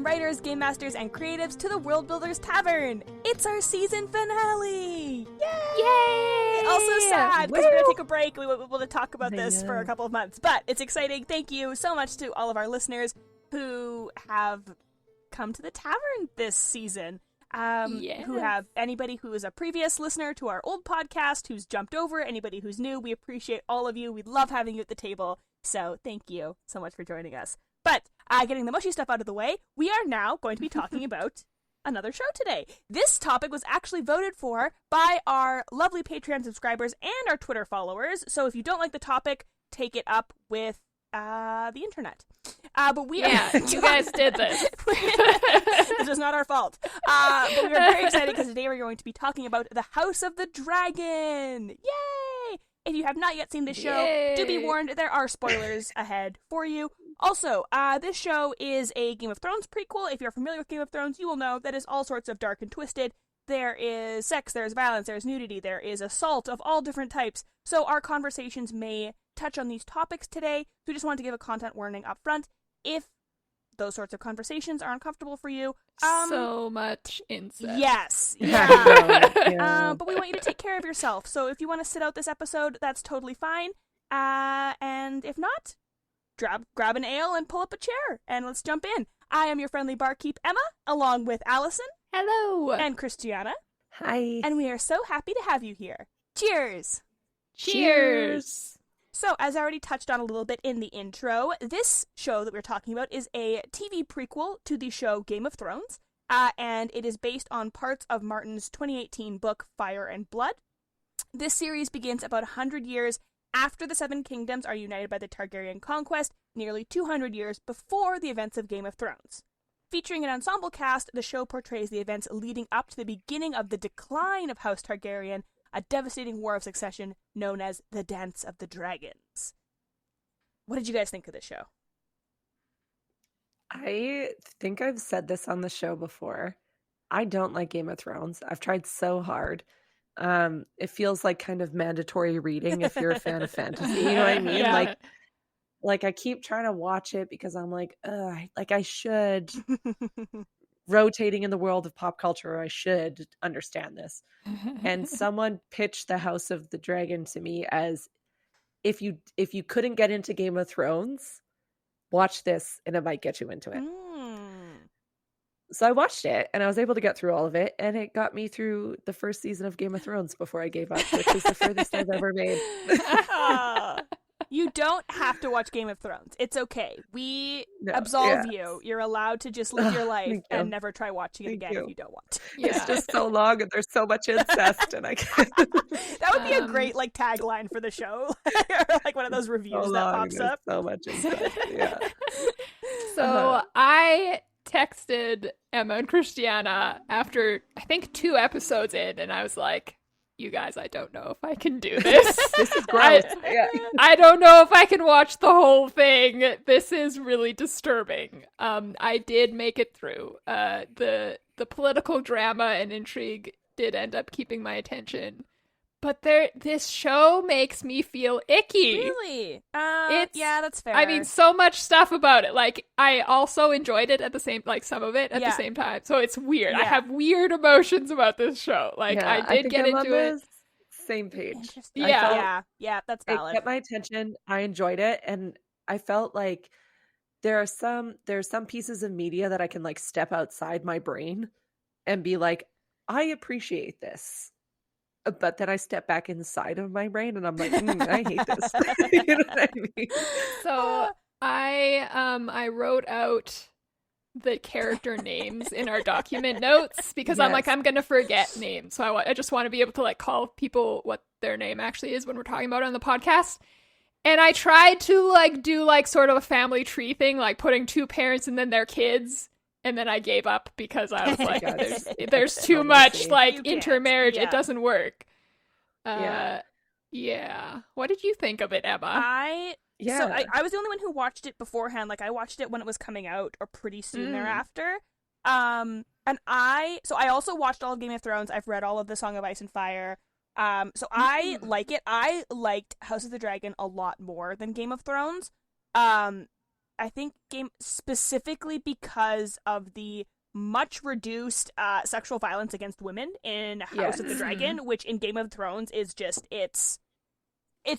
Welcome writers, game masters, and creatives to the World Builders Tavern. It's our season finale. Yay! Also sad because we're going to take a break. We won't be able to talk about this for a couple of months, but it's exciting. Thank you so much to all of our listeners who have come to the tavern this season. Who have anybody who is a previous listener to our old podcast, who's jumped over, anybody who's new. We appreciate all of you. We love having you at the table. So thank you so much for joining us. But getting the mushy stuff out of the way, we are now going to be talking about another show today. This topic was actually voted for by our lovely Patreon subscribers and our Twitter followers. So if you don't like the topic, take it up with the internet. But we you guys did this. This is not our fault. But we are very excited because today we're going to be talking about the House of the Dragon. Yay! If you have not yet seen this show, do be warned, there are spoilers ahead for you. Also, this show is a Game of Thrones prequel. If you're familiar with Game of Thrones, you will know that is all sorts of dark and twisted. There is sex, there's violence, there's nudity, there is assault of all different types. So our conversations may touch on these topics today. So we just wanted to give a content warning up front. If those sorts of conversations are uncomfortable for you, so much incest. Yes. Yeah. But we want you to take care of yourself. So if you want to sit out this episode, that's totally fine. And if not, grab an ale and pull up a chair and let's jump in. I am your friendly barkeep, Emma, along with Allison. Hello. And Christiana. Hi. And we are so happy to have you here. Cheers. Cheers. So, as I already touched on a little bit in the intro, this show that we're talking about is a TV prequel to the show Game of Thrones, and it is based on parts of Martin's 2018 book, Fire and Blood. This series begins about 100 years after the Seven Kingdoms are united by the Targaryen conquest, nearly 200 years before the events of Game of Thrones. Featuring an ensemble cast, the show portrays the events leading up to the beginning of the decline of House Targaryen, a devastating war of succession known as the Dance of the Dragons. What did you guys think of this show? I think I've said this on the show before. I don't like Game of Thrones. I've tried so hard. It feels like kind of mandatory reading if you're a fan of fantasy. You know what I mean? Yeah. Like I keep trying to watch it because I'm like, I should. Rotating in the world of pop culture, I should understand this. And someone pitched the House of the Dragon to me as if you couldn't get into Game of Thrones, watch this and it might get you into it. So I watched it and I was able to get through all of it, and it got me through the first season of Game of Thrones before I gave up, which is the furthest I've ever made. You don't have to watch Game of Thrones. It's okay. We absolve you. You're allowed to just live your life and never try watching it again if you don't want to. It's just so long and there's so much incest, and I can't. That would be a great tagline for the show, or like one of those reviews that pops up. So much incest. Yeah. So I texted Emma and Christiana after I think 2 episodes in, and I was like, you guys, I don't know if I can do this. This is gross. I don't know if I can watch the whole thing. This is really disturbing. I did make it through. The political drama and intrigue did end up keeping my attention. But this show makes me feel icky. Really? Yeah, that's fair. I mean, so much stuff about it. Like, I also enjoyed it at the same, like, some of it at the same time. So it's weird. Yeah. I have weird emotions about this show. Like, I did get into it. Same page. Yeah, that's valid. It kept my attention. I enjoyed it, and I felt like there's some pieces of media that I can like step outside my brain and be like, I appreciate this. But then I step back inside of my brain and I'm like, I hate this. You know what I mean? So I wrote out the character names in our document notes because I'm like, I'm going to forget names. So I just want to be able to like call people what their name actually is when we're talking about it on the podcast. And I tried to like do like sort of a family tree thing, like putting 2 parents and then their kids. And then I gave up because I was like, there's too much like intermarriage. It doesn't work. Yeah. What did you think of it, Emma? I was the only one who watched it beforehand. Like I watched it when it was coming out or pretty soon thereafter. And I also watched all of Game of Thrones. I've read all of the Song of Ice and Fire. So I like it. I liked House of the Dragon a lot more than Game of Thrones. game specifically because of the much reduced sexual violence against women in House of the Dragon, which in Game of Thrones is just it's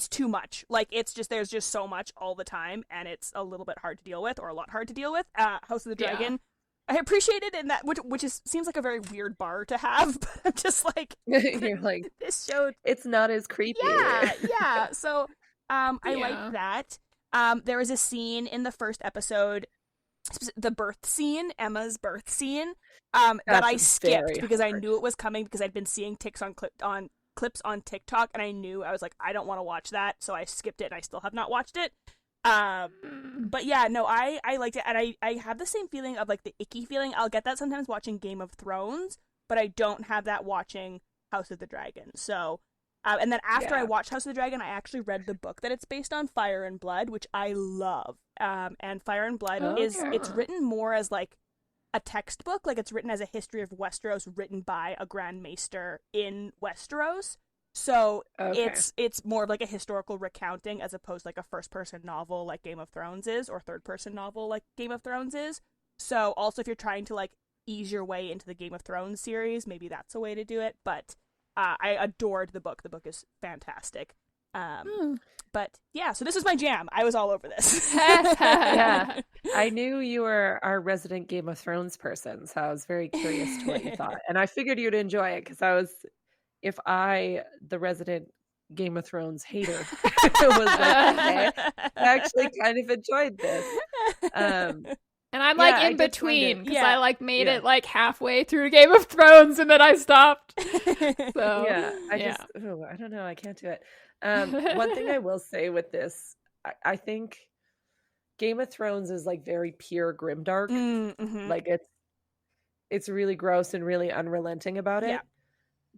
too much. Like, it's just, there's just so much all the time, and it's a little bit hard to deal with, or a lot hard to deal with. House of the Dragon, I appreciate it in that, which seems like a very weird bar to have, but I'm just like, you're like, this show, it's not as creepy. Yeah. So, I like that. There was a scene in the first episode, the birth scene, Emma's birth scene, that I skipped because I knew it was coming, because I'd been seeing clips on TikTok, and I knew, I was like, I don't want to watch that, so I skipped it, and I still have not watched it. But yeah, no, I liked it, and I have the same feeling of, like, the icky feeling. I'll get that sometimes watching Game of Thrones, but I don't have that watching House of the Dragon. So, and then after I watched House of the Dragon, I actually read the book that it's based on, Fire and Blood, which I love. And Fire and Blood it's written more as, like, a textbook, like, it's written as a history of Westeros written by a Grand Maester in Westeros. So it's more of like a historical recounting as opposed to like a first-person novel like Game of Thrones is, or third-person novel like Game of Thrones is. So also, if you're trying to like ease your way into the Game of Thrones series, maybe that's a way to do it. But I adored the book. The book is fantastic. But yeah, so this was my jam. I was all over this. Yeah, I knew you were our resident Game of Thrones person, so I was very curious to what you thought, and I figured you'd enjoy it because if I, the resident Game of Thrones hater, was like, okay, I actually kind of enjoyed this. And I'm like in between, because I like made it like halfway through Game of Thrones and then I stopped. So I don't know, I can't do it. One thing I will say with this, I think Game of Thrones is like very pure grimdark. Mm-hmm. Like it's really gross and really unrelenting about it. Yeah.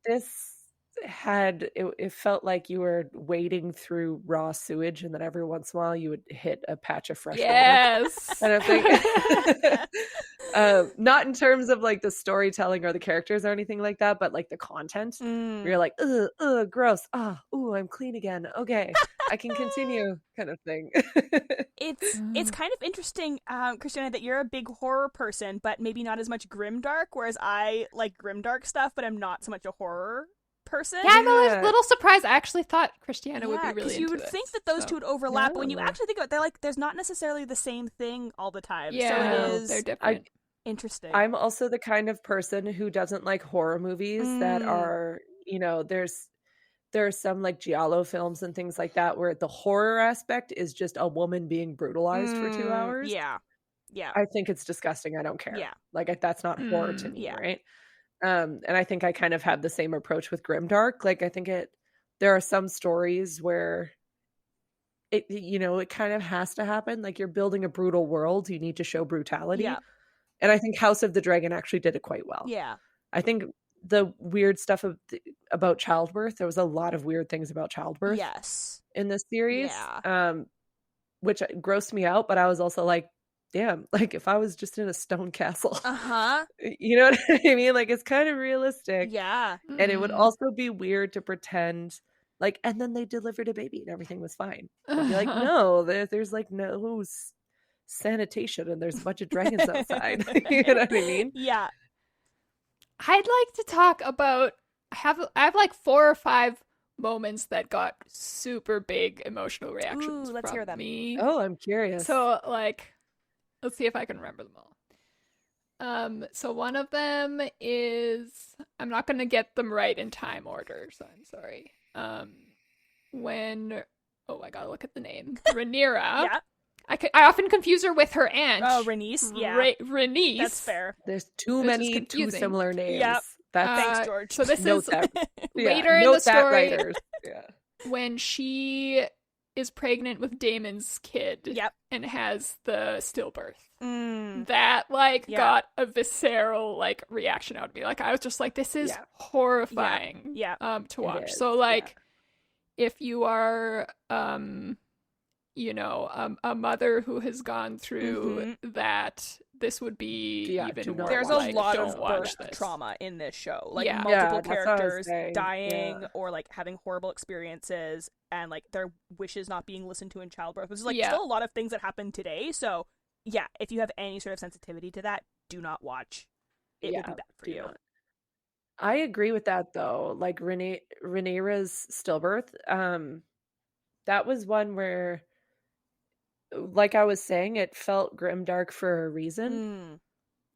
This it felt like you were wading through raw sewage, and then every once in a while you would hit a patch of fresh water. And I think not in terms of like the storytelling or the characters or anything like that, but like the content. You're like, ugh, gross. Ooh, I'm clean again. Okay, I can continue, kind of thing. It's kind of interesting, Christina, that you're a big horror person, but maybe not as much grimdark, whereas I like grimdark stuff, but I'm not so much a horror person. Yeah, I'm a little surprised. I actually thought Christiana would be really into you would think that those two would overlap, but when you actually think about it, they're like, there's not necessarily the same thing all the time. Yeah, so it is, they're different. Interesting. I'm also the kind of person who doesn't like horror movies that are, there's some like giallo films and things like that where the horror aspect is just a woman being brutalized for 2 hours. Yeah. I think it's disgusting. I don't care. Yeah. Like that's not horror to me, right? And I think I kind of have the same approach with grimdark. Like I think there are some stories where it kind of has to happen. Like you're building a brutal world, you need to show brutality. Yeah. And I think House of the Dragon actually did it quite well. Yeah. I think the weird stuff about childbirth, there was a lot of weird things about childbirth in this series, which grossed me out, but I was also like, damn, like if I was just in a stone castle, you know what I mean? Like it's kind of realistic. Yeah. And it would also be weird to pretend like, and then they delivered a baby and everything was fine. I'd be like, no, there's like no sanitation and there's a bunch of dragons outside. You know what I mean? Yeah. I'd like to talk about, I have like 4 or 5 moments that got super big emotional reactions. Let's hear them. Me. Oh, I'm curious. So like, let's see if I can remember them all. So one of them is, I'm not going to get them right in time order, so I'm sorry. When, I gotta look at the name. Rhaenyra. I often confuse her with her aunt. Oh, Rhaenys. Yeah. Rhaenys. That's fair. There's too many too similar names. Yep. Thanks, George. So this is that. later in the story. Yeah. When she is pregnant with Daemon's kid. Yep. And has the stillbirth. That got a visceral reaction out of me. Like I was just like, this is horrifying. To watch. So if you are you know, a mother who has gone through that, this would be even worse. There's like, a lot don't of watch birth this. trauma in this show. Like, Yeah. multiple that's what I was characters saying. dying or, like, having horrible experiences and, like, their wishes not being listened to in childbirth. Which is, like, still a lot of things that happen today. So, yeah, if you have any sort of sensitivity to that, do not watch. It will be bad for you. Not. I agree with that, though. Like, Rhaenyra's stillbirth, that was one where, like I was saying, it felt grimdark for a reason.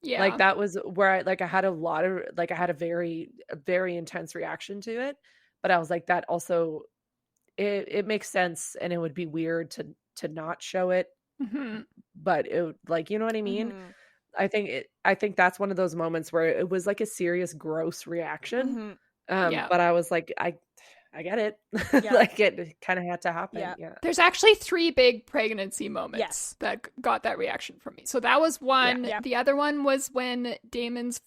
Yeah. Like, that was where I had a very, very intense reaction to it. But I was like, that also, it makes sense, and it would be weird to not show it. But it, like, you know what I mean? I think that's one of those moments where it was like a serious, gross reaction. But I was like, I get it. Like, it kind of had to happen. Yeah. There's actually 3 big pregnancy moments that got that reaction from me. So that was one. The other one was when Damon's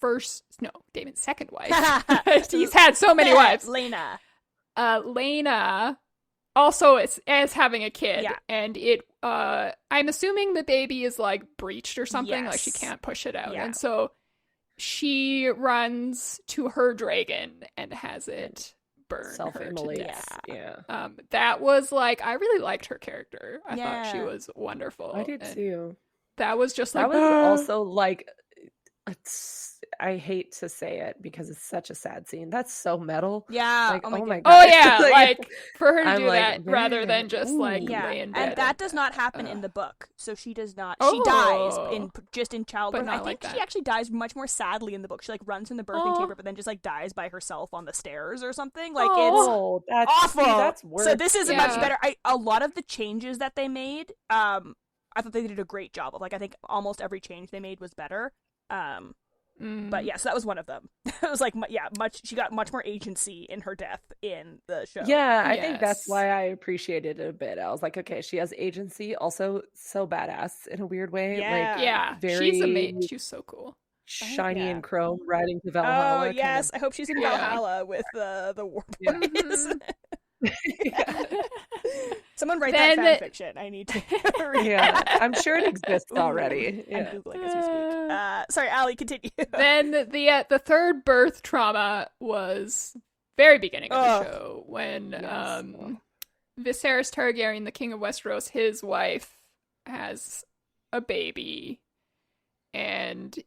second wife. He's had so many wives. Lena also is having a kid, and it I'm assuming the baby is like breached or something, like she can't push it out, and so she runs to her dragon and has it burn her to death. That was like, I really liked her character. I thought she was wonderful. I did too. That was just like, that was also like, I hate to say it because it's such a sad scene. That's so metal. Like, oh my god. Oh yeah, like for her to do that rather than just like laying dead. And that does not happen in the book. So she does not. She dies in childbirth. I think she actually dies much more sadly in the book. She like runs from the birthing chamber, but then just like dies by herself on the stairs or something. Like it's that's awful. That's worse. So this is much better. A lot of the changes that they made, I thought they did a great job of. Like, I think almost every change they made was better. But yeah, so that was one of them. It was like, she got much more agency in her death in the show. Yeah, I think that's why I appreciated it a bit. I was like, okay, she has agency, also so badass in a weird way. Very, she's amazing. She's so cool. Shiny and chrome, riding to Valhalla. Oh yes, I hope she's in Valhalla with the war boys. Someone write that fan fiction. I need to read that. I'm sure it exists already. I'm Googling as we speak. Sorry, Allie, continue. Then the third birth trauma was very beginning of the show when Viserys Targaryen, the King of Westeros, his wife has a baby, and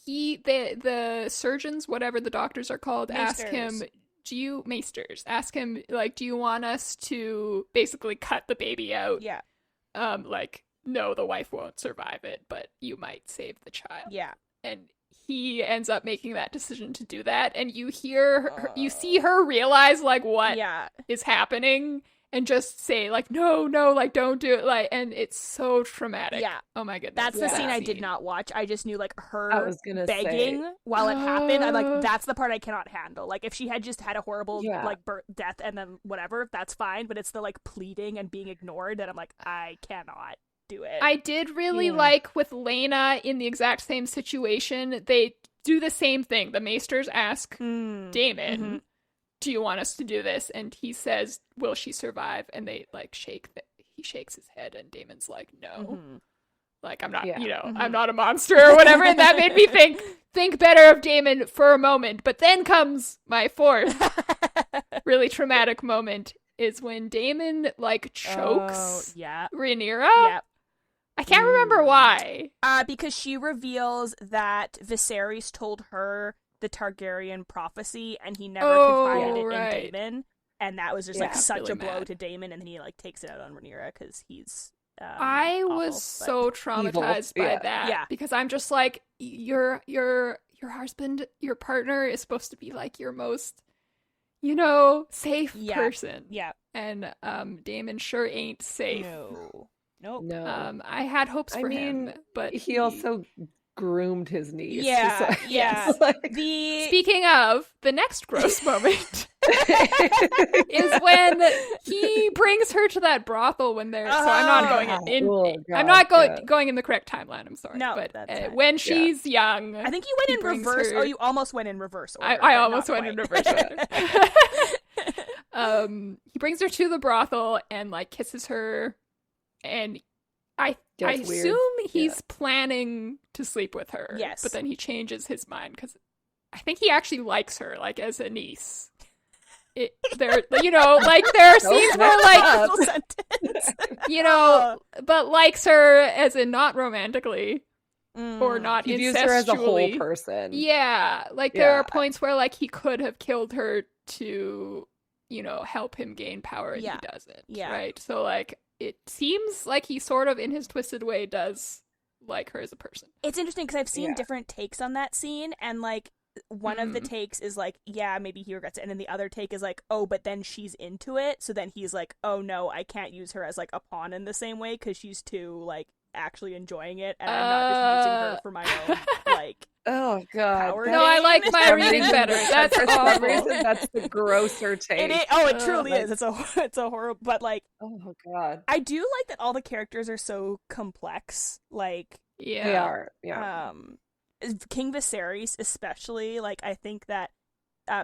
the surgeons, whatever the doctors are called, ask him, ask him, like, do you want us to basically cut the baby out? Like, no, the wife won't survive it, but you might save the child. And he ends up making that decision to do that, and you see her realize, like, what is happening, and just say, like, no, like, don't do it, like, and it's so traumatic. Oh my goodness. That's the scene I did not watch. I just knew, like, her begging while it happened. I'm like, that's the part I cannot handle. Like, if she had just had a horrible like death and then whatever, that's fine, but it's the like pleading and being ignored that I'm like, I cannot do it. I did really like with Lena in the exact same situation. They do the same thing. The Maesters ask Daemon, do you want us to do this? And he says, will she survive? And they like he shakes his head, and Daemon's like, no. Like, I'm not, I'm not a monster or whatever. And that made me think better of Daemon for a moment. But then comes my fourth really traumatic moment, is when Daemon like chokes Rhaenyra. I can't remember why. Because she reveals that Viserys told her the Targaryen prophecy, and he never confided it in Daemon, and that was just like such really a blow to Daemon, and then he like takes it out on Rhaenyra because he's. I was so traumatized by that because I'm just like, your husband, your partner is supposed to be like your most, safe person. And Daemon sure ain't safe. No. I had hopes for him, but he also groomed his niece. Speaking of, the next gross moment is when he brings her to that brothel when they're. So I'm not going in the correct timeline. I'm sorry, but when she's young, I think you went in reverse. You almost went in reverse order. I almost went in reverse order. He brings her to the brothel and like kisses her and I Gets weird. assume he's planning to sleep with her. Yes. But then he changes his mind because I think he actually likes her, like, as a niece. There, you know, like, there are scenes where, like, you know, but likes her as in not romantically or not He incestually. views her as a whole person. Yeah, like, there are points where, like, he could have killed her to, you know, help him gain power, and he doesn't. Yeah. Right? So, like, it seems like he sort of, in his twisted way, does like her as a person. It's interesting because I've seen different takes on that scene, and, like, one of the takes is like, yeah, maybe he regrets it, and then the other take is like, oh, but then she's into it, so then he's like, oh no, I can't use her as like a pawn in the same way because she's too like actually enjoying it, and I'm not just using her for my own like oh god power. No, I like my reading better. That's for awful. some reason that's the grosser take. It truly is. It's a horrible, but like, oh god, I do like that all the characters are so complex. Like, they are. Yeah. King Viserys especially, like, I think that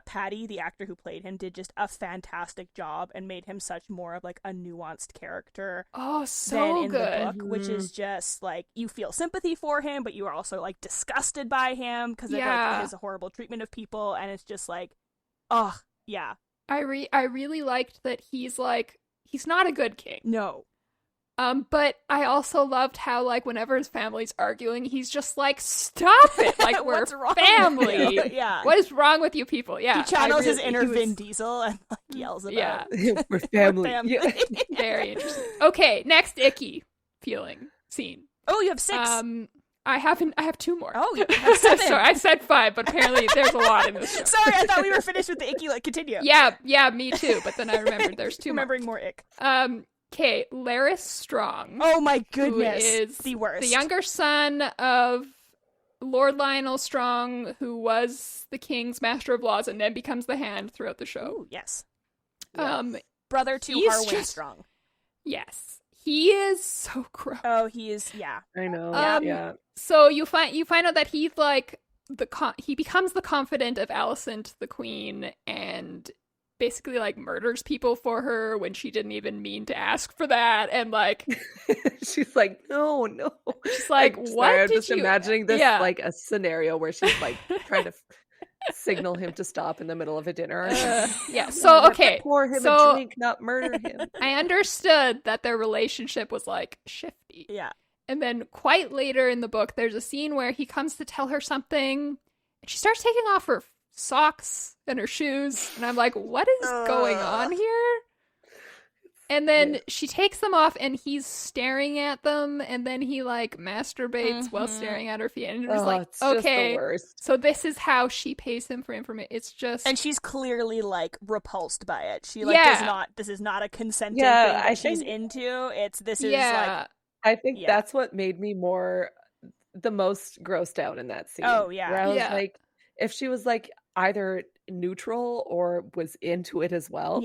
Paddy, the actor who played him, did just a fantastic job and made him such more of like a nuanced character. Oh, so than in good. the book, which is just like, you feel sympathy for him, but you are also like disgusted by him because of like his horrible treatment of people, and it's just like, oh yeah. I really liked that he's like, he's not a good king. No. But I also loved how, like, whenever his family's arguing, he's just like, stop it! Like, we're family! Yeah. What is wrong with you people? Yeah. He channels his inner Vin Diesel and like yells about we're family. Yeah. Very interesting. Okay, next icky feeling scene. Oh, you have 6. I have 2 more. Oh, you have 7. Sorry, I said 5, but apparently there's a lot in this show. Sorry, I thought we were finished with the icky. Like, continue. Yeah, me too. But then I remembered there's 2 Remembering more ick. Okay, Larys Strong. Oh my goodness, who is the worst. The younger son of Lord Lionel Strong, who was the king's master of laws and then becomes the Hand throughout the show. Ooh, yes. Brother to Harwin Strong. Yes. He is so gross. Oh, he is, yeah. I know. So you find out that he's like he becomes the confidant of Allison, the queen, and basically like murders people for her when she didn't even mean to ask for that, and like she's like, no. She's like, what? I'm just imagining this like a scenario where she's like trying to signal him to stop in the middle of a dinner. So okay, pour him a drink, not murder him. I understood that their relationship was like shifty. Yeah. And then quite later in the book, there's a scene where he comes to tell her something, and she starts taking off her socks and her shoes, and I'm like, what is going on here? And then she takes them off, and he's staring at them, and then he like masturbates while staring at her feet, and it was like, okay, so this is how she pays him for information. It's just, and she's clearly like repulsed by it. She like does not. This is not a consenting thing that she's into. This is like. I think that's what made me the most grossed out in that scene. Oh yeah, where I was like, if she was like either neutral or was into it as well,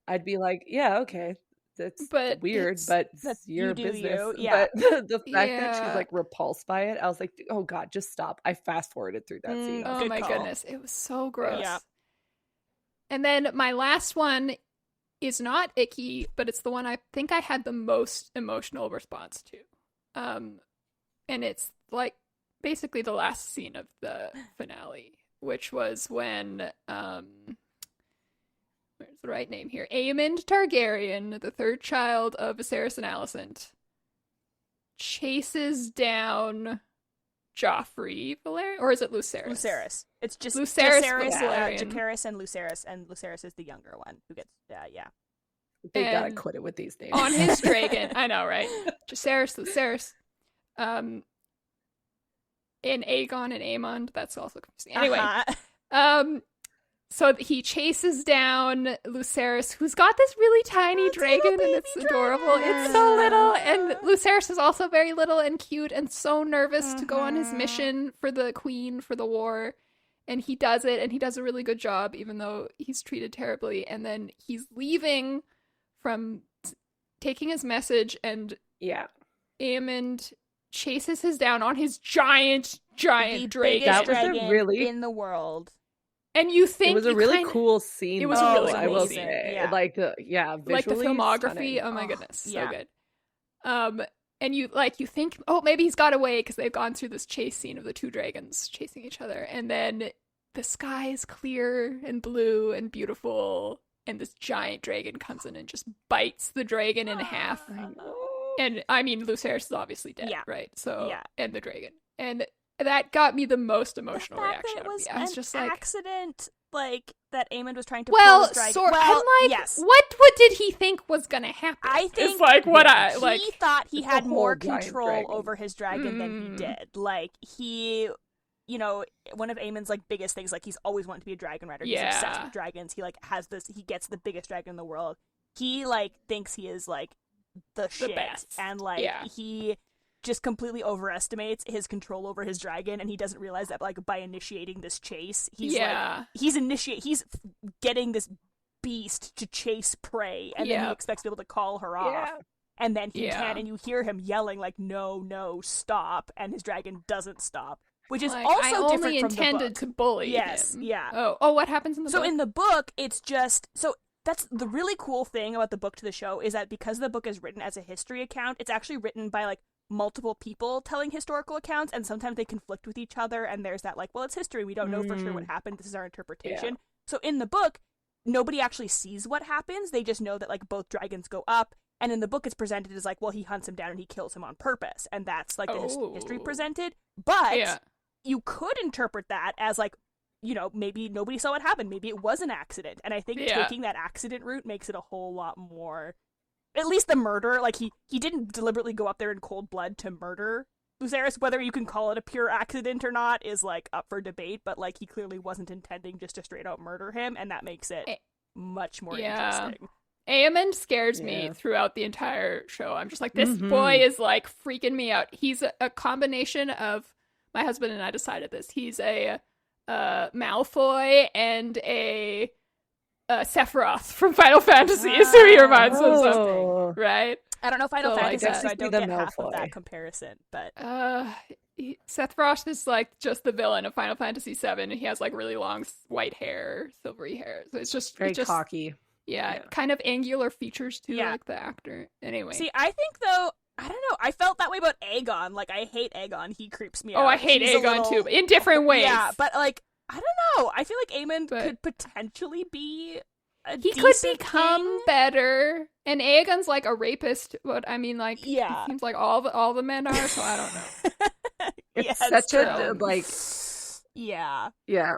I'd be like, yeah, okay, that's weird, but that's your business. But the fact that she's like repulsed by it, I was like, oh god, just stop. I fast forwarded through that scene. Oh my goodness, it was so gross. Yeah. And then my last one is not icky, but it's the one I think I had the most emotional response to. And it's like basically the last scene of the finale, which was when where's the right name here? Aemond Targaryen, the third child of Viserys and Alicent, chases down Joffrey Valerian, or is it Lucerys? Lucerys. It's just Lucerys Valerian. Jacaerys and Lucerys is the younger one who gets They gotta quit it with these names. On his dragon, I know, right? Lucerys. And Aegon and Aemond, that's also confusing. Anyway, so he chases down Lucerys, who's got this really tiny dragon, and it's adorable. Dragon. It's so little, and Lucerys is also very little and cute and so nervous to go on his mission for the queen, for the war. And he does it, and he does a really good job, even though he's treated terribly. And then he's leaving from taking his message, and Aemond chases his down on his giant dragon. That was a really in the world. And you think it was a really cool scene. It was a really cool I will scene. Say. Yeah. Like the filmography. Stunning. Oh my goodness, so good. And you think, oh, maybe he's got away because they've gone through this chase scene of the two dragons chasing each other. And then the sky is clear and blue and beautiful. And this giant dragon comes in and just bites the dragon in half. And I mean, Lucerys is obviously dead, right? So, and the dragon. And that got me the most emotional reaction. I was just like, accident, like that Aemond was trying to pull his dragon. I'm like, yes. What did he think was gonna happen? I think it's like what he thought he had more control over his dragon than he did. Like he, one of Aemon's like biggest things, like he's always wanted to be a dragon rider. He's obsessed with dragons. He like has this. He gets the biggest dragon in the world. He like thinks he is like the shit, best. And like he just completely overestimates his control over his dragon, and he doesn't realize that like by initiating this chase, he's he's getting this beast to chase prey, and then he expects to be able to call her off, and then he can't, and you hear him yelling like, no, stop, and his dragon doesn't stop, which is like, also I only different from the intended book. to bully him. Oh, what happens in the book? So in the book, it's just that's the really cool thing about the book to the show, is that because the book is written as a history account, it's actually written by like multiple people telling historical accounts, and sometimes they conflict with each other, and there's that like, well, it's history, we don't know for sure what happened, this is our interpretation. So in the book, nobody actually sees what happens, they just know that like both dragons go up, and in the book it's presented as like, well, he hunts him down and he kills him on purpose, and that's like the history presented. But you could interpret that as like, maybe nobody saw what happened, maybe it was an accident, and I think taking that accident route makes it a whole lot more. At least the murder, like, he didn't deliberately go up there in cold blood to murder Lucerys. Whether you can call it a pure accident or not is, like, up for debate, but, like, he clearly wasn't intending just to straight-out murder him, and that makes it much more interesting. Aemond scares me throughout the entire show. I'm just like, this boy is, like, freaking me out. He's a combination of, my husband and I decided this, he's a Malfoy and a Sephiroth from Final Fantasy is who he reminds us of, right? I don't know Final Fantasy, like so I don't get half of that comparison, but Sephiroth is like just the villain of Final Fantasy VII, and he has like really long white hair, silvery hair, so it's just very cocky. Kind of angular features too, like the actor. Anyway, see, I think though, I don't know, I felt that way about Aegon. Like, I hate Aegon, he creeps me out. Oh, I hate Aegon too, but in different ways. Yeah, but like, I don't know. I feel like Aemond could potentially be he could become better. And Aegon's like a rapist, but I mean, like, it seems like all the men are, so I don't know. It's such a, like... Yeah. Yeah.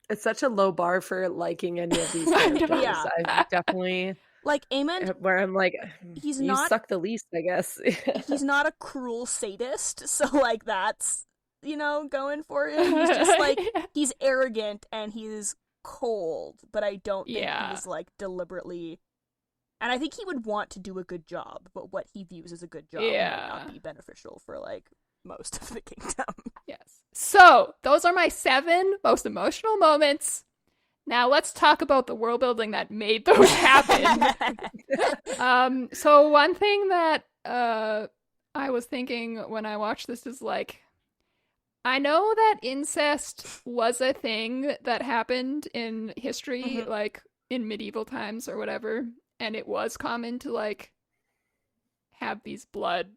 It's such a low bar for liking any of these characters. I've definitely... Like, Aemond... Where I'm like, he's you not... suck the least, I guess. He's not a cruel sadist, so, like, that's... going for him. He's just like, he's arrogant and he's cold, but I don't think he's like deliberately, and I think he would want to do a good job, but what he views as a good job might not be beneficial for like most of the kingdom. Yes. So those are my 7 most emotional moments. Now let's talk about the world building that made those happen. So one thing that I was thinking when I watched this is like, I know that incest was a thing that happened in history, like in medieval times or whatever, and it was common to like have these blood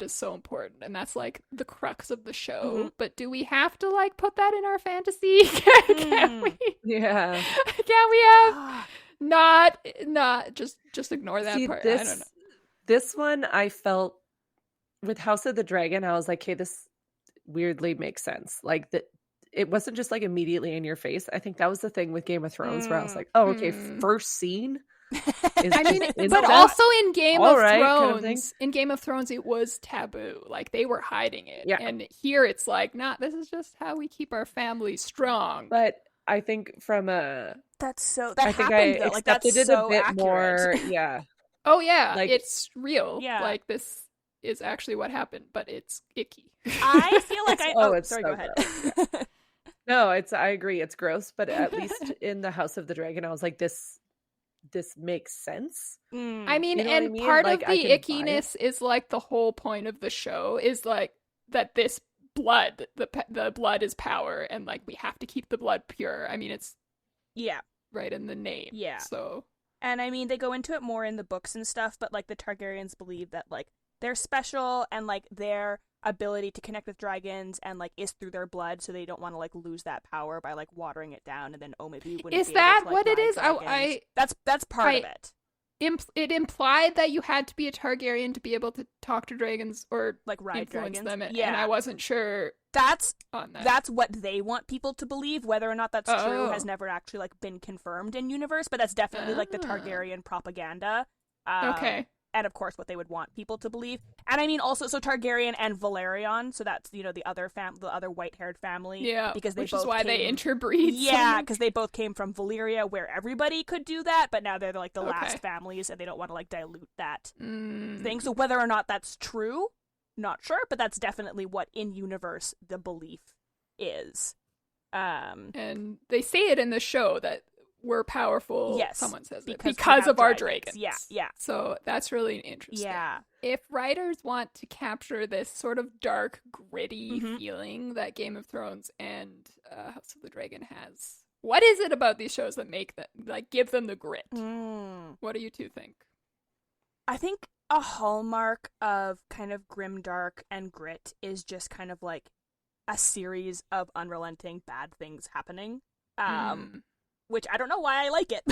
is so important, and that's like the crux of the show. But do we have to like put that in our fantasy? Can we? Yeah. Can we have not just ignore that part? I don't know. This one I felt with House of the Dragon, I was like, okay, this weirdly makes sense. Like that, it wasn't just like immediately in your face. I think that was the thing with Game of Thrones where I was like, oh, okay, first scene. But also in Game of Thrones, kind of in Game of Thrones, it was taboo. Like they were hiding it. Yeah. And here it's like, this is just how we keep our family strong. But I think from I think I accepted it a bit more. Yeah. Oh yeah, like, it's real. Yeah. Like this is actually what happened, but it's icky. I feel like sorry, so go ahead. No, I agree, it's gross, but at least in the House of the Dragon, I was like, this makes sense. I mean, you know and what I mean? part like, of the ickiness is like the whole point of the show is like that this blood, the blood is power, and like we have to keep the blood pure. I mean, it's right in the name. Yeah. So And I mean, they go into it more in the books and stuff, but like the Targaryens believe that like they're special and like their ability to connect with dragons and like is through their blood, so they don't want to like lose that power by like watering it down and then maybe we wouldn't is be that able to, like, what it is? I that's part of it. It implied that you had to be a Targaryen to be able to talk to dragons or like ride influence dragons. them, Yeah, and I wasn't sure. That's on that. That's what they want people to believe. Whether or not that's true has never actually like been confirmed in universe, but that's definitely like the Targaryen propaganda. Okay. And of course, what they would want people to believe. And I mean, also, so Targaryen and Valerion, so that's, you know, the other white-haired family. Yeah, because they which both is why they interbreed. Yeah, because they both came from Valyria, where everybody could do that, but now they're like the last families, and they don't want to like dilute that thing. So whether or not that's true, not sure, but that's definitely what in universe the belief is. And they say it in the show that we're powerful. Yes, someone says because of our dragons. Yeah. So that's really interesting. Yeah. If writers want to capture this sort of dark, gritty feeling that Game of Thrones and House of the Dragon has, what is it about these shows that make them, like, give them the grit? What do you two think? I think a hallmark of kind of grimdark and grit is just kind of like a series of unrelenting bad things happening. Which I don't know why I like it.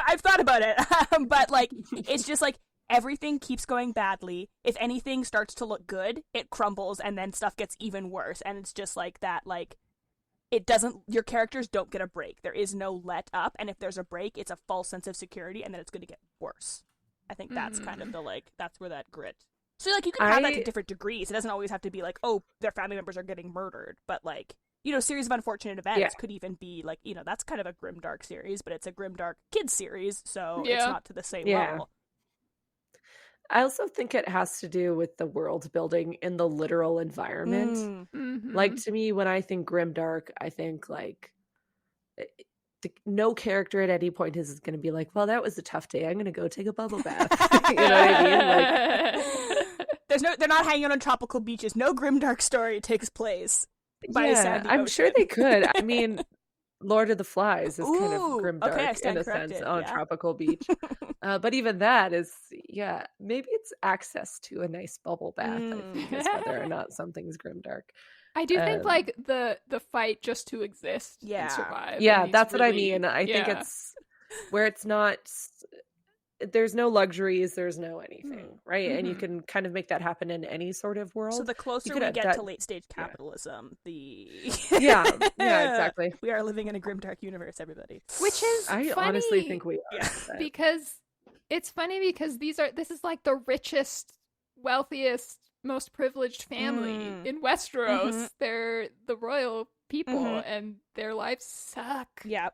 I've thought about it. But, like, it's just, like, everything keeps going badly. If anything starts to look good, it crumbles, and then stuff gets even worse. And it's just, like, that, like, your characters don't get a break. There is no let up, and if there's a break, it's a false sense of security, and then it's going to get worse. I think that's kind of the, like, that's where that grit. So, like, you can have that to different degrees. It doesn't always have to be, like, oh, their family members are getting murdered, but, like, you know, series of unfortunate events could even be like, you know, that's kind of a grimdark series, but it's a grimdark kids series, so it's not to the same level. I also think it has to do with the world building in the literal environment. Like, to me, when I think grimdark, I think like no character at any point is going to be like, well, that was a tough day, I'm going to go take a bubble bath. You know what I mean? Like, they're not hanging out on tropical beaches. No grimdark story takes place. I'm sure they could. I mean, Lord of the Flies is kind of grimdark in a sense on a tropical beach. But even that is, maybe it's access to a nice bubble bath, I think, is whether or not something's grimdark. I do think, like, the fight just to exist and survive. Yeah, that's what I mean. I think it's where it's not... There's no luxuries, there's no anything, right? And you can kind of make that happen in any sort of world. So the closer we get to late stage capitalism, exactly. We are living in a grimdark universe, everybody. Which is I funny, honestly think we are. Because it's funny because this is like the richest, wealthiest, most privileged family in Westeros. They're the royal people and their lives suck. Yeah.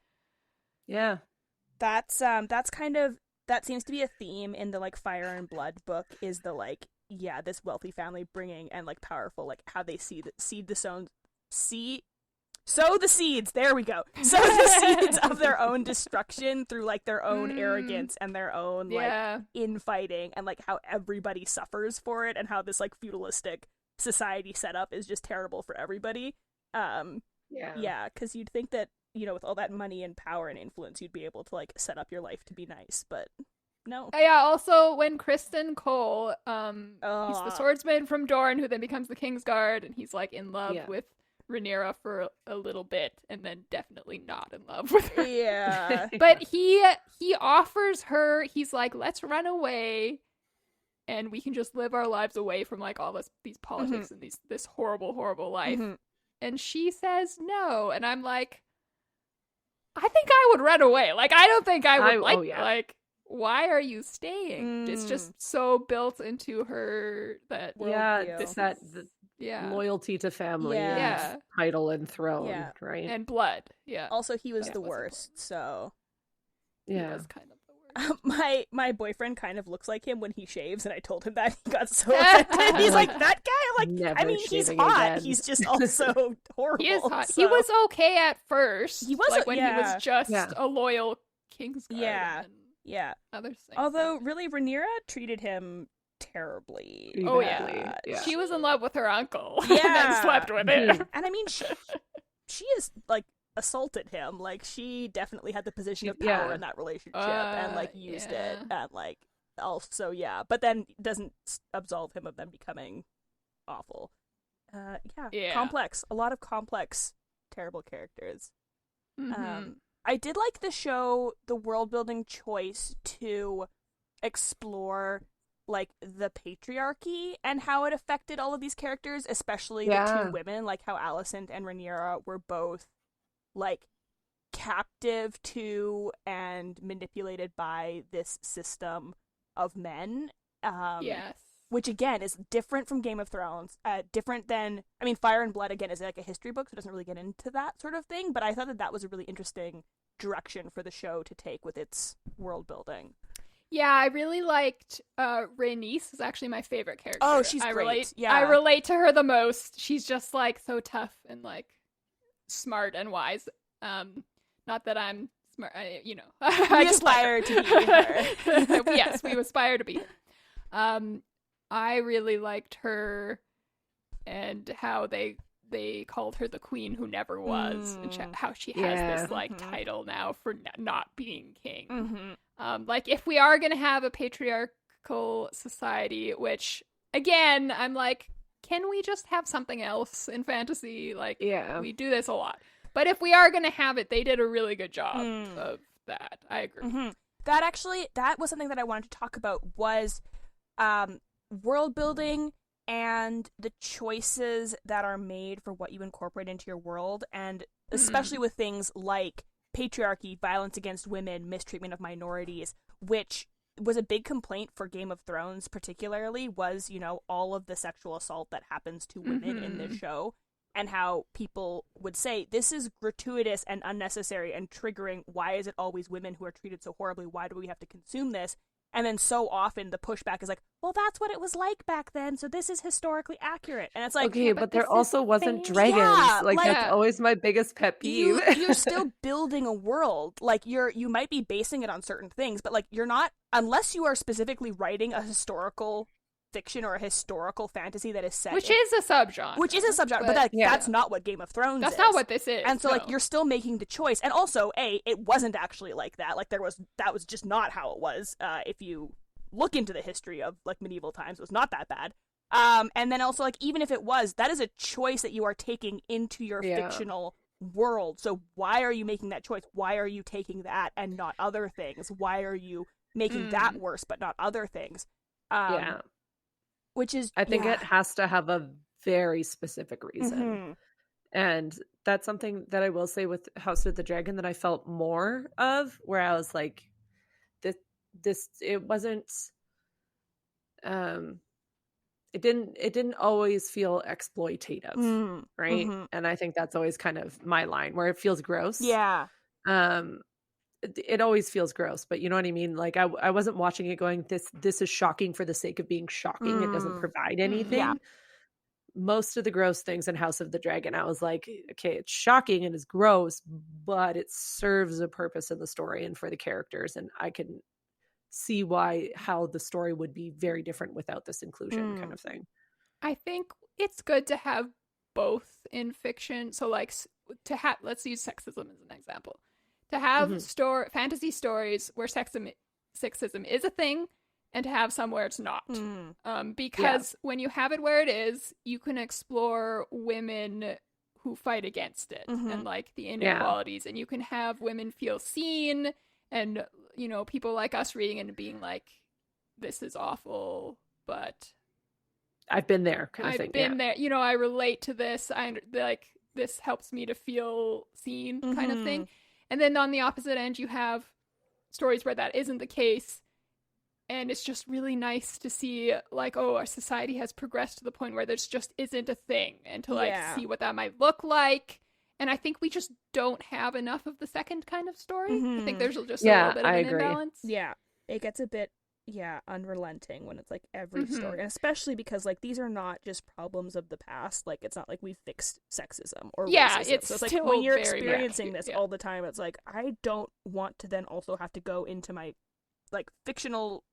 That's kind of, that seems to be a theme in the, like, Fire and Blood book, is the, like, this wealthy family bringing, and, like, powerful, like, how they sow the seeds, there we go, sow the seeds of their own destruction through, like, their own arrogance and their own, like, infighting, and, like, how everybody suffers for it, and how this, like, feudalistic society setup is just terrible for everybody. Because you'd think that, you know, with all that money and power and influence, you'd be able to, like, set up your life to be nice, but no. Yeah, also, when Kristen Cole, he's the swordsman from Dorne, who then becomes the Kingsguard, and he's, like, in love with Rhaenyra for a little bit, and then definitely not in love with her. Yeah. But he offers her, he's like, let's run away, and we can just live our lives away from, like, all these politics and this horrible, horrible life. And she says no, and I'm like, I think I would run away. Like, I don't think I would like, why are you staying? It's just so built into her that loyalty to family and title and throne, right? And blood. Also, he was the worst, so he was kind of the worst. My boyfriend kind of looks like him when he shaves, and I told him that. He got so offended. He's like, that guy? I'm like, I mean, he's hot. Again. He's just also horrible. He is hot. So. He was okay at first. He was, like, when he was just a loyal Kingsguard. Other things. Although, really, Rhaenyra treated him terribly. Oh, yeah. She was in love with her uncle. And then slept with him. And I mean, she is, like, assaulted him. Like, she definitely had the position of power in that relationship and, like, used it. And, like, also, but then doesn't absolve him of them becoming awful. Complex. A lot of complex, terrible characters. I did like the world-building choice to explore, like, the patriarchy and how it affected all of these characters, especially the two women, like how Allison and Rhaenyra were both, like, captive to and manipulated by this system of men. Which, again, is different from Game of Thrones. Different than, I mean, Fire and Blood, again, is like a history book, so it doesn't really get into that sort of thing, but I thought that was a really interesting direction for the show to take with its world building. Yeah, I really liked Rhaenys is actually my favorite character. Oh, she's great. I relate to her the most. She's just, like, so tough and, like, smart and wise. Not that I'm smart, you know. We aspire to be her. Yes, we aspire to be her. I really liked her and how they called her the queen who never was, and how she has this, like, title now for not being king. Like, if we are going to have a patriarchal society, which, again, I'm like, can we just have something else in fantasy? Like, we do this a lot. But if we are going to have it, they did a really good job of that. I agree. That was something that I wanted to talk about, was world building and the choices that are made for what you incorporate into your world, and especially with things like patriarchy, violence against women, mistreatment of minorities, which was a big complaint for Game of Thrones particularly, was, you know, all of the sexual assault that happens to women in this show, and how people would say, this is gratuitous and unnecessary and triggering. Why is it always women who are treated so horribly? Why do we have to consume this? And then so often the pushback is like, well, that's what it was like back then, so this is historically accurate. And it's like, okay, but there also wasn't dragons. That's always my biggest pet peeve. You're still building a world. Like, you might be basing it on certain things, but, like, you're not, unless you are specifically writing a historical fiction or a historical fantasy that is set which is a subgenre, but that's not what Game of Thrones is. That's not what this is. And so, like, you're still making the choice. And also, it wasn't actually like that. Like, that was just not how it was. If you look into the history of, like, medieval times, it was not that bad. And then also, like, even if it was, that is a choice that you are taking into your fictional world. So why are you making that choice? Why are you taking that and not other things? Why are you making that worse but not other things? Which is, I think it has to have a very specific reason. And that's something that I will say with House of the Dragon that I felt more of, where I was like, this it wasn't, it didn't always feel exploitative, right? And I think that's always kind of my line, where it feels gross. It always feels gross, but you know what I mean? Like, I wasn't watching it going, this is shocking for the sake of being shocking. It doesn't provide anything. Most of the gross things in House of the Dragon, I was like, okay, it's shocking and it's gross, but it serves a purpose in the story and for the characters, and I can see how the story would be very different without this inclusion kind of thing. I think it's good to have both in fiction. So, like, let's use sexism as an example. To have fantasy stories where sexism is a thing, and to have some where it's not. Because when you have it where it is, you can explore women who fight against it and, like, the inequalities. And you can have women feel seen, and, you know, people like us reading and being like, this is awful, but I've been there kind of thing. I've been there. You know, I relate to this. This helps me to feel seen kind of thing. And then on the opposite end, you have stories where that isn't the case. And it's just really nice to see, like, oh, our society has progressed to the point where there's just isn't a thing. And to, like, see what that might look like. And I think we just don't have enough of the second kind of story. I think there's just a little bit of an imbalance. Yeah, it gets a bit, unrelenting when it's, like, every story. And especially because, like, these are not just problems of the past. Like, it's not like we fixed sexism or racism. So it's like, when you're experiencing this all the time, it's like, I don't want to then also have to go into my, like, fictional,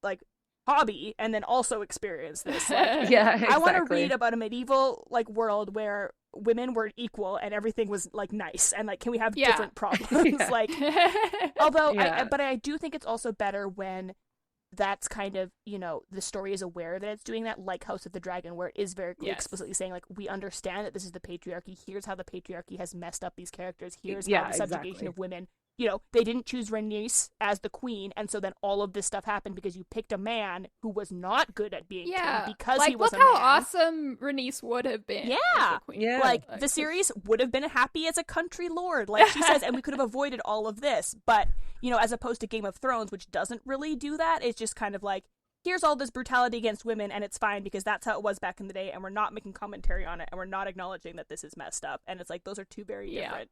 like, hobby and then also experience this. Like, exactly. I want to read about a medieval, like, world where women were equal and everything was like nice and like can we have different problems like although but I do think it's also better when that's kind of, you know, the story is aware that it's doing that, like House of the Dragon, where it is very explicitly saying like, we understand that this is the patriarchy, here's how the patriarchy has messed up these characters, here's how the subjugation of women, you know, they didn't choose Rhaenys as the queen, and so then all of this stuff happened because you picked a man who was not good at being king because like, he was look a man. how awesome Rhaenys would have been as a queen. Like the series would have been happy as a country lord, like she says, and we could have avoided all of this. But, you know, as opposed to Game of Thrones, which doesn't really do that, it's just kind of like, here's all this brutality against women, and it's fine because that's how it was back in the day, and we're not making commentary on it, and we're not acknowledging that this is messed up. And it's like, those are two very different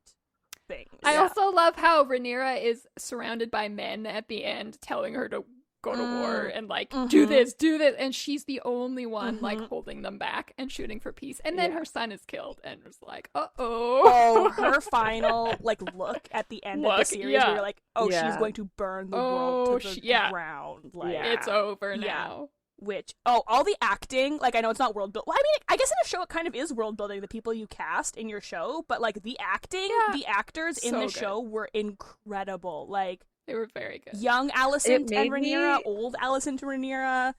things. I also love how Rhaenyra is surrounded by men at the end telling her to go to war and like do this, and she's the only one like holding them back and shooting for peace. And then her son is killed and was like, her final like look at the end of the series where you're like, she's going to burn the world to the ground. Like it's over now. Which, all the acting, like, I know it's not world building. Well, I mean, I guess in a show it kind of is world building, the people you cast in your show, but, like, the acting, the actors in the show were incredible. Like, they were very good. Young Allison and Rhaenyra, old Allison to Rhaenyra.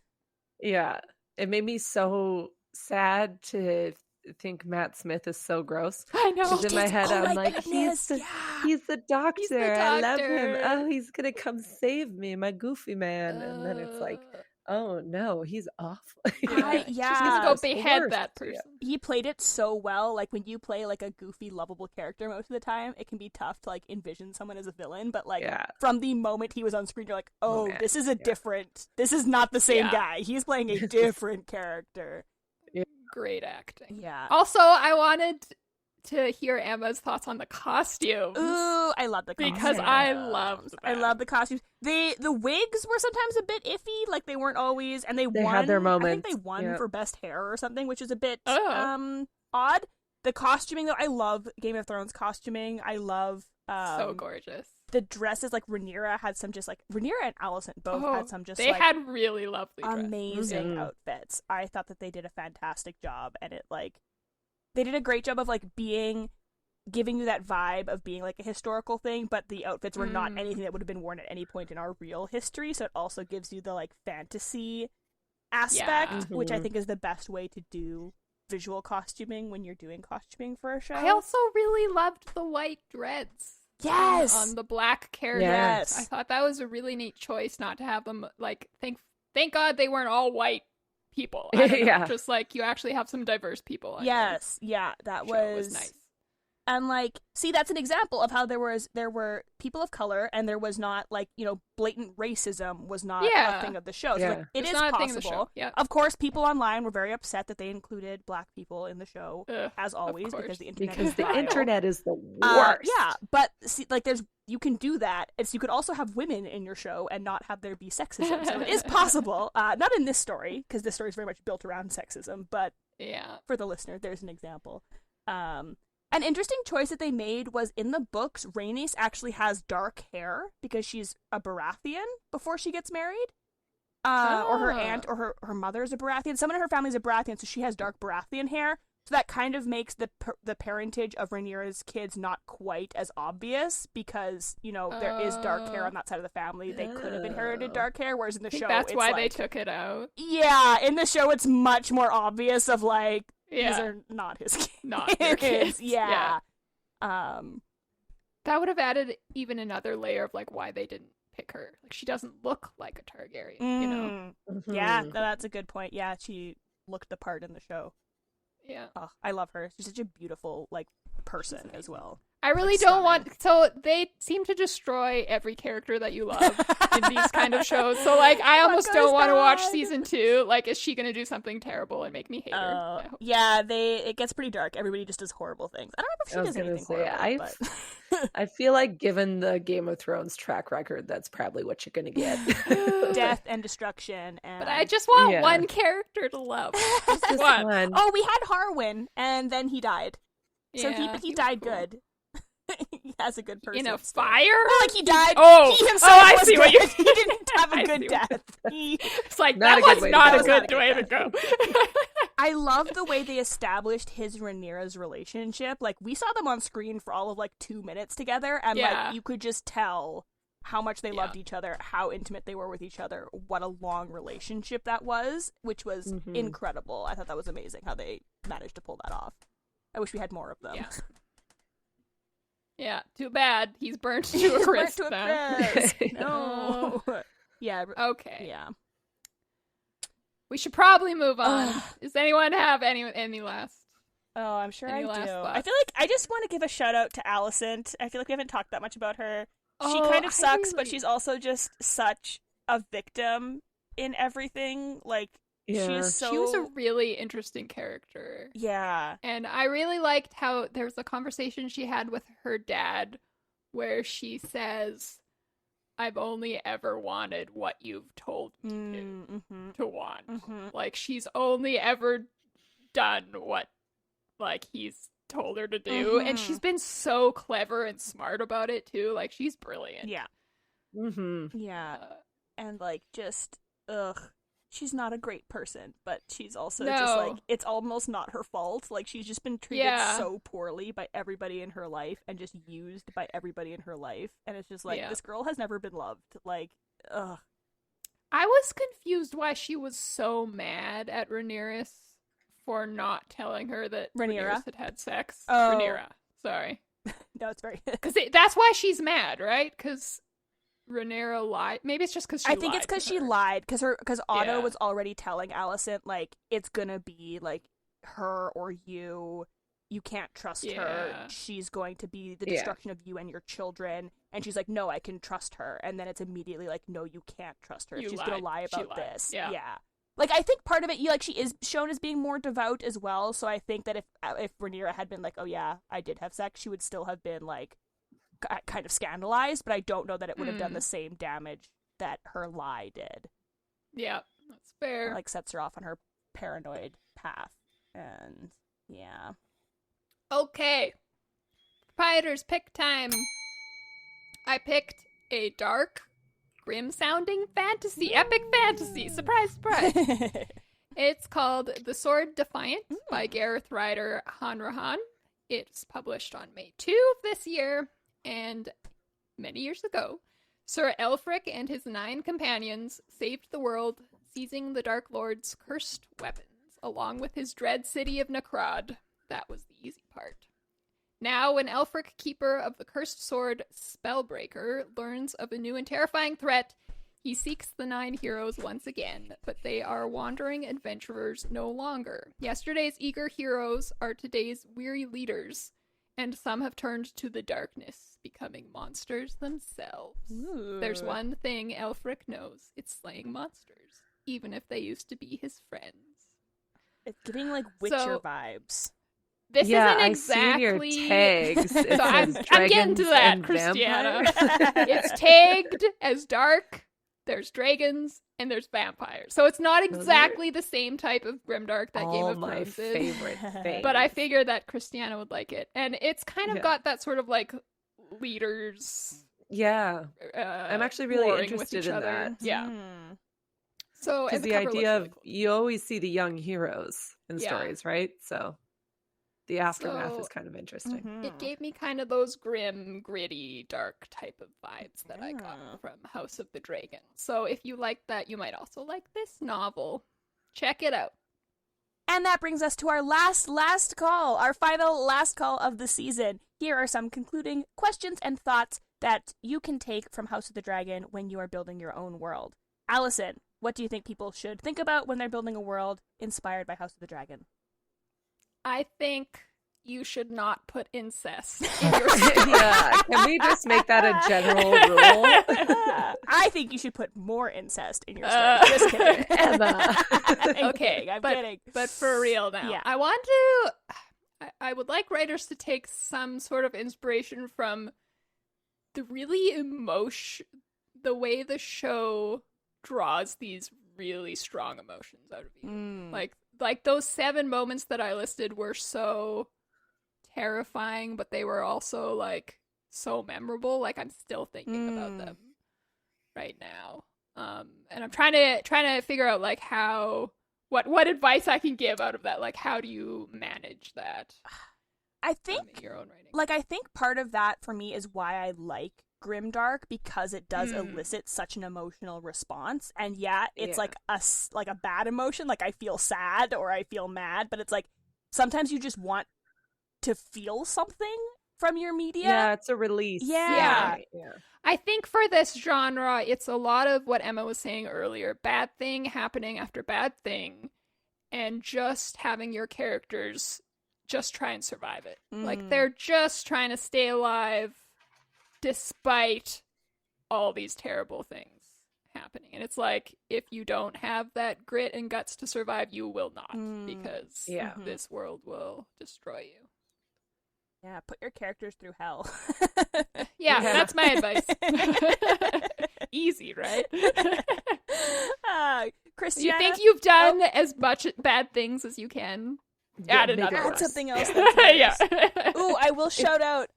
Yeah. It made me so sad to think Matt Smith is so gross. I know. Because in my head, I'm like, he's the doctor. I love him. Oh, he's going to come save me, my goofy man. And then it's like, oh no, he's awful. She's gonna go behead that person. He played it so well. Like when you play like a goofy, lovable character most of the time, it can be tough to like envision someone as a villain. But like from the moment he was on screen, you're like, oh, this is a different. This is not the same guy. He's playing a different character. Great acting. Yeah. Also, I wanted to hear Emma's thoughts on the costumes. Ooh, I love the costumes. Because I love the costumes. The wigs were sometimes a bit iffy, like they weren't always, and they won. Had their moments. I think they won for best hair or something, which is a bit odd. The costuming though, I love Game of Thrones costuming. I love so gorgeous. The dresses, like Rhaenyra had some just like Rhaenyra and Allison both had some just they had really lovely amazing outfits. I thought that they did a fantastic job, and it like they did a great job of like giving you that vibe of being like a historical thing, but the outfits were not anything that would have been worn at any point in our real history, so it also gives you the like fantasy aspect, which I think is the best way to do visual costuming when you're doing costuming for a show. I also really loved the white dreads. Yes! On the black characters. Yes. I thought that was a really neat choice not to have them like thank God they weren't all white people. Just like you actually have some diverse people. That was nice. And like, see, that's an example of how there were people of color, and there was not like, you know, blatant racism was not a thing of the show. So like, it is possible. Of course, people online were very upset that they included black people in the show, as always, because the internet is the worst. But see, like, you can do that. You could also have women in your show and not have there be sexism. So it is possible. Not in this story, because this story is very much built around sexism, but for the listener, there's an example. An interesting choice that they made was in the books, Rhaenys actually has dark hair because she's a Baratheon before she gets married. Or her aunt or her mother is a Baratheon. Someone in her family is a Baratheon, so she has dark Baratheon hair. So that kind of makes the parentage of Rhaenyra's kids not quite as obvious because, you know, there is dark hair on that side of the family. They could have inherited dark hair, whereas in the show, that's why like, they took it out. Yeah, in the show, it's much more obvious of like, these are not his kids. Not their kids. Yeah. That would have added even another layer of like why they didn't pick her. Like she doesn't look like a Targaryen, you know? Yeah, that's a good point. Yeah, she looked the part in the show. Yeah. Oh, I love her. She's such a beautiful like person as well. I really don't want. So they seem to destroy every character that you love in these kind of shows. So like, I almost don't want to watch season 2. Like, is she going to do something terrible and make me hate her? Yeah, it gets pretty dark. Everybody just does horrible things. I don't know if she does anything horrible. But... I feel like given the Game of Thrones track record, that's probably what you're going to get. Death and destruction. But I just want one character to love. Just one. Oh, we had Harwin, and then he died. So he died good. He has a good person. In a fire? Well, like he died. He himself I see what he didn't have a good death. It's like, that was not a good way to go. I love the way they established his and Rhaenyra's relationship. Like, we saw them on screen for all of, like, 2 minutes together, and, like, you could just tell how much they loved each other, how intimate they were with each other, what a long relationship that was, which was incredible. I thought that was amazing how they managed to pull that off. I wish we had more of them. Yeah. Yeah, too bad. He's burnt to a crisp. No. Yeah. Okay. Yeah. We should probably move on. Does anyone have any last? Oh, I'm sure I do. Thoughts? I feel like I just want to give a shout out to Allison. I feel like we haven't talked that much about her. She kind of sucks, but she's also just such a victim in everything. Like, she was a really interesting character. Yeah. And I really liked how there was a conversation she had with her dad where she says, I've only ever wanted what you've told me to want. Mm-hmm. Like, she's only ever done what, like, he's told her to do. And she's been so clever and smart about it, too. Like, she's brilliant. Yeah. Yeah. And, like, just, she's not a great person, but she's also just, like, it's almost not her fault. Like, she's just been treated so poorly by everybody in her life and just used by everybody in her life. And it's just, like, this girl has never been loved. Like, ugh. I was confused why she was so mad at Rhaenyra for not telling her that Rhaenyra had sex. Oh. Rhaenyra, sorry. No, it's very... Because that's why she's mad, right? Because Rhaenyra lied. Maybe it's just because she lied. I think it's because she lied. Because Otto was already telling Allison, like, it's gonna be, like, her or you. You can't trust her. She's going to be the destruction of you and your children. And she's like, no, I can trust her. And then it's immediately like, no, you can't trust her. She's gonna lie about this. Yeah. Like, I think part of it, like, she is shown as being more devout as well. So I think that if Rhaenyra had been like, oh yeah, I did have sex, she would still have been, like, kind of scandalized, but I don't know that it would have done the same damage that her lie did. Yeah, that's fair. It, like, sets her off on her paranoid path. And, yeah. Okay. Proprietors, pick time. I picked a dark, grim-sounding fantasy, epic fantasy. Surprise, surprise. It's called The Sword Defiant by Gareth Ryder Hanrahan. It's published on May 2 of this year. And many years ago, Sir Elfric and his 9 companions saved the world, seizing the Dark Lord's cursed weapons, along with his dread city of Necrod. That was the easy part. Now, when Elfric, keeper of the cursed sword Spellbreaker, learns of a new and terrifying threat, he seeks the 9 heroes once again, but they are wandering adventurers no longer. Yesterday's eager heroes are today's weary leaders, and some have turned to the darkness, becoming monsters themselves. Ooh. There's one thing Elfric knows. It's slaying monsters, even if they used to be his friends. It's giving, like, Witcher vibes. This isn't exactly... I see your tags. So I'm getting to that, Christiana. It's tagged as dark, there's dragons, and there's vampires. So it's not exactly the same type of grimdark that Game of Thrones is. Favorite thing. But I figured that Christiana would like it. And it's kind of got that sort of, like, leaders... Yeah. I'm actually really interested in that. Yeah. So, because the idea of... You always see the young heroes in stories, right? So... The aftermath is kind of interesting. It gave me kind of those grim, gritty, dark type of vibes that I got from House of the Dragon. So if you like that, you might also like this novel. Check it out. And that brings us to our last call, our final last call of the season. Here are some concluding questions and thoughts that you can take from House of the Dragon when you are building your own world. Allison, what do you think people should think about when they're building a world inspired by House of the Dragon? I think you should not put incest in your story. Yeah, can we just make that a general rule? I think you should put more incest in your story. Just kidding. Emma. Okay, I'm kidding. But for real now. Yeah. I would like writers to take some sort of inspiration from the really the way the show draws these really strong emotions out of you. Like those 7 moments that I listed were so terrifying, but they were also, like, so memorable. Like, I'm still thinking about them right now. And I'm trying to figure out, like, how what advice I can give out of that. Like, how do you manage that? I think your own writing. Like, I think part of that for me is why I like grimdark, because it does elicit such an emotional response. And it's like a bad emotion, like I feel sad or I feel mad, but it's like sometimes you just want to feel something from your media. Yeah, it's a release. Yeah. I think for this genre, it's a lot of what Emma was saying earlier, bad thing happening after bad thing, and just having your characters just try and survive it. Like, they're just trying to stay alive despite all these terrible things happening. And it's like, if you don't have that grit and guts to survive, you will not, because this world will destroy you. Yeah, put your characters through hell. Yeah, that's my advice. Easy, right? Christiana, You think you've done as much bad things as you can? Add something else. Yeah. Ooh, I will shout out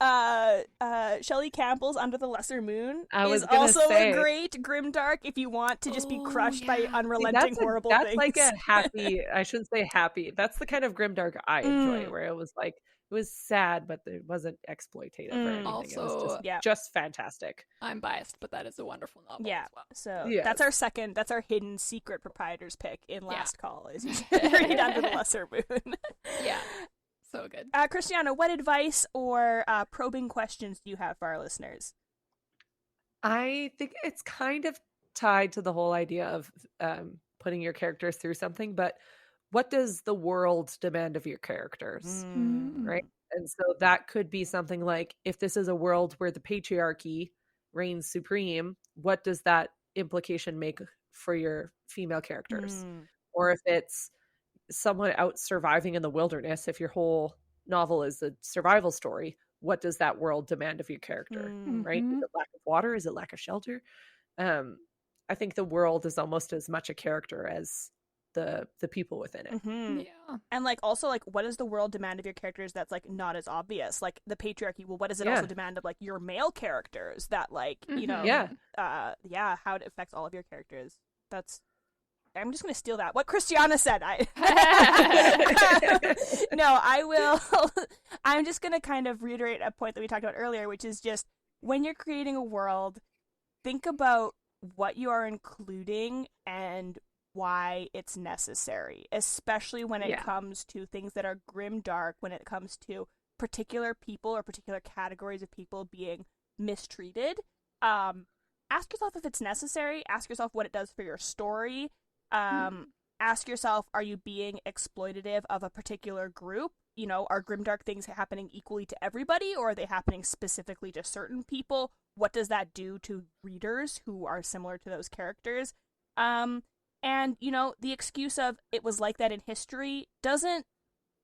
Shelley Campbell's Under the Lesser Moon is also a great grimdark if you want to just be crushed by unrelenting horrible things. That's like a happy, I shouldn't say happy, that's the kind of grimdark I enjoy, where it was like, it was sad, but it wasn't exploitative or anything. Also, it was just fantastic. I'm biased, but that is a wonderful novel as well. So that's our hidden secret proprietor's pick in Last Call, is you should read Under the Lesser Moon. Yeah, so good. Christiana, what advice or probing questions do you have for our listeners? I think it's kind of tied to the whole idea of putting your characters through something, but what does the world demand of your characters, right? And so that could be something like, if this is a world where the patriarchy reigns supreme, what does that implication make for your female characters? Or if it's someone out surviving in the wilderness, if your whole novel is a survival story, what does that world demand of your character, right? Is it lack of water? Is it lack of shelter? I think the world is almost as much a character as the people within it. Yeah. And like, also, like, what does the world demand of your characters that's like not as obvious? Like the patriarchy, well, what does it also demand of like your male characters that like, you know, how it affects all of your characters? I'm just going to steal that. What Christiana said. No, I will. I'm just going to kind of reiterate a point that we talked about earlier, which is just, when you're creating a world, think about what you are including and why it's necessary, especially when it comes to things that are grimdark, when it comes to particular people or particular categories of people being mistreated. Ask yourself if it's necessary. Ask yourself what it does for your story. Ask yourself, are you being exploitative of a particular group? You know, are grimdark things happening equally to everybody, or are they happening specifically to certain people? What does that do to readers who are similar to those characters? And, you know, the excuse of it was like that in history doesn't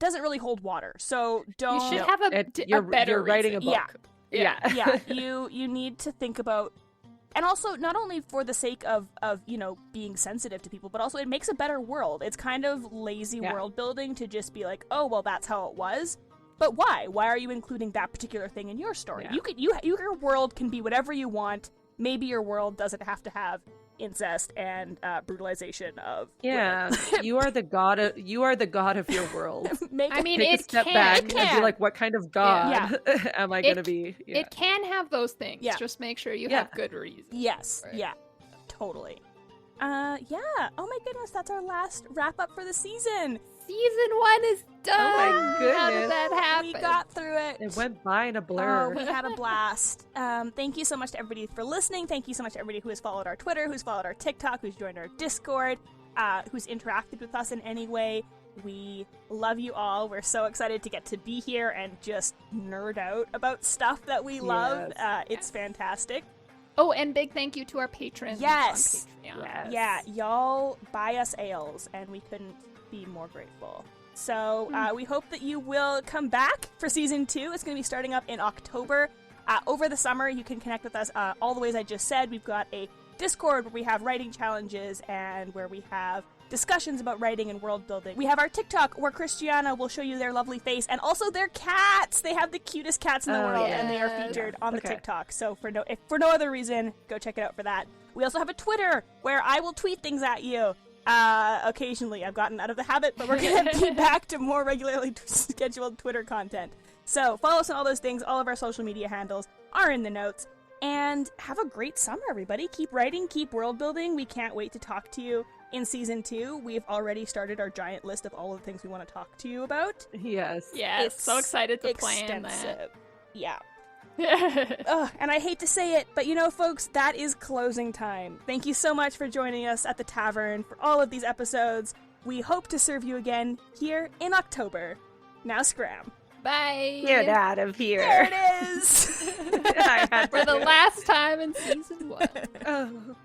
really hold water. So don't... You should have a better You're writing a book. Yeah. You need to think about... And also, not only for the sake of, you know, being sensitive to people, but also it makes a better world. It's kind of lazy world building to just be like, oh, well, that's how it was. But why? Why are you including that particular thing in your story? Yeah. Your world can be whatever you want. Maybe your world doesn't have to have incest and brutalization of women. You are the god of your world. Take a step back and be like, what kind of god am I going to be? It can have those things. Just make sure you have good reasons. Yes. Right? Yeah. Totally. Oh my goodness, that's our last wrap up for the season. Season 1 is done. Oh my goodness. How did that happen? We got through it. It went by in a blur. Oh, we had a blast. Thank you so much to everybody for listening. Thank you so much to everybody who has followed our Twitter, who's followed our TikTok, who's joined our Discord, who's interacted with us in any way. We love you all. We're so excited to get to be here and just nerd out about stuff that we love. It's fantastic. Oh, and big thank you to our patrons on Patreon. Yeah, y'all buy us ales, and we couldn't be more grateful. So we hope that you will come back for season 2. It's going to be starting up in October. Over the summer, you can connect with us all the ways I just said. We've got a Discord where we have writing challenges and where we have discussions about writing and world building. We have our TikTok where Christiana will show you their lovely face and also their cats. They have the cutest cats in the world, and they are featured on the TikTok. So for no other reason, go check it out for that. We also have a Twitter where I will tweet things at you. Occasionally, I've gotten out of the habit, but we're going to be back to more regularly scheduled Twitter content. So follow us on all those things. All of our social media handles are in the notes. And have a great summer, everybody. Keep writing, keep world building. We can't wait to talk to you in season 2. We've already started our giant list of all of the things we want to talk to you about. Yes. Yes, so excited to plan that. Yeah. And I hate to say it, but folks, that is closing time. Thank you so much for joining us at the tavern for all of these episodes. We hope to serve you again here in October. Now scram. Bye. Get out of here. There it is. For the last time in season 1. Oh.